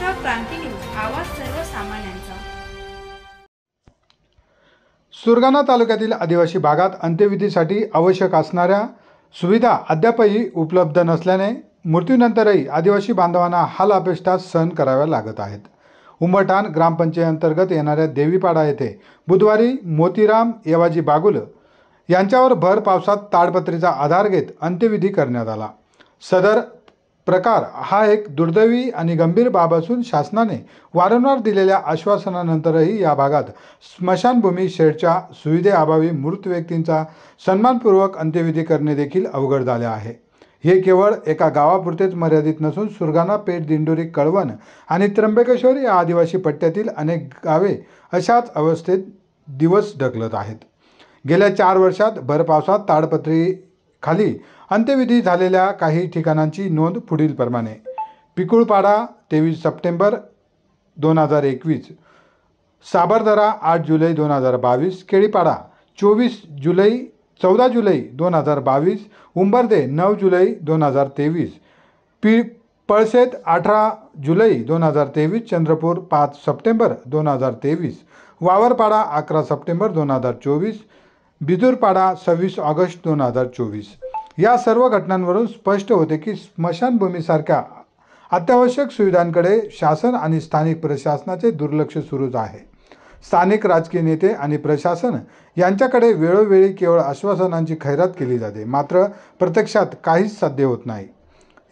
महाराष्ट्र क्रांती news, आवाज सर्वसामान्यांचा। सुरगाणा तालुक्यातील आदिवासी भागात अंत्यविधीसाठी आवश्यक असणाऱ्या सुविधा अद्यापही उपलब्ध नसल्याने मृत्यूनंतरही आदिवासी बांधवांना हाल अपेष्टा सहन कराव्या लागत आहेत। उंबरठाण ग्रामपंचायत अंतर्गत येणाऱ्या देवीपाडा येथे बुधवारी मोतीराम येवाजी बागुल यांच्यावर भर पावसात ताडपत्रीचा आधार घेत अंत्यविधी करण्यात आला। सदर प्रकार हा एक दुर्दैवी आणि गंभीर बाब असून शासनाने वारंवार दिलेल्या आश्वासनानंतरही या भागात स्मशानभूमी शेडच्या सुविधेअभावी मृत व्यक्तींचा सन्मानपूर्वक अंत्यविधी करणे देखील अवघड झाले आहे। हे केवळ एका गावापुरतेच मर्यादित नसून सुरगाणा, पेठ, दिंडोरी, कळवण आणि त्र्यंबकेश्वर या आदिवासी पट्ट्यातील अनेक गावे अशाच अवस्थेत दिवस ढकलत आहेत। गेल्या 4 वर्षात भर पावसात ताडपत्री खाली अंत्यविधी झालेल्या काही ठिकाणांची नोंद पुढीलप्रमाणे: पिकुळपाडा 23 सप्टेंबर 2021, साबरदरा 8 जुलै 2022, केळीपाडा 14 जुलै 2022, उंबर्दे 9 जुलै 2023, पळसेत 18 जुलै 2023, चंद्रपूर 5 सप्टेंबर 2023, वावरपाडा 11 सप्टेंबर 2024, बिदूरपाडा 26 ऑगस्ट 2024। या सर्व घटनांवरून स्पष्ट होते की स्मशानभूमीसारख्या अत्यावश्यक सुविधांकडे शासन आणि स्थानिक प्रशासनाचे दुर्लक्ष सुरूच आहे। स्थानिक राजकीय नेते आणि प्रशासन यांच्याकडे वेळोवेळी केवळ आश्वासनांची खैरात केली जाते, मात्र प्रत्यक्षात काहीच साध्य होत नाही।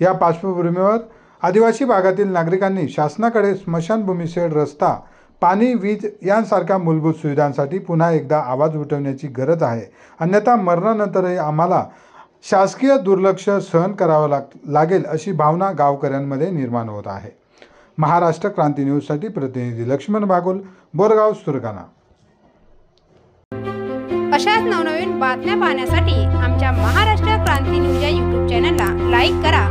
या पार्श्वभूमीवर आदिवासी भागातील नागरिकांनी शासनाकडे स्मशानभूमी शेड, रस्ता, पाणी, वीज यांसारख्या मूलभूत सुविधांसाठी पुन्हा एकदा आवाज उठवण्याची गरज आहे, अन्यथा मरणानंतरही आम्हाला शासकीय दुर्लक्ष सहन करावं लागेल अशी भावना गावकऱ्यांमध्ये निर्माण होत आहे। महाराष्ट्र क्रांती न्यूजसाठी प्रतिनिधी लक्ष्मण बागुल, बोरगाव, सुरगाणा। अशाच नवनवीन बातम्या पाहण्यासाठी आमच्या महाराष्ट्र क्रांती न्यूज या YouTube चॅनलला लाईक करा,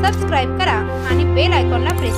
सबस्क्राईब करा आणि बेल आयकॉनला प्रेस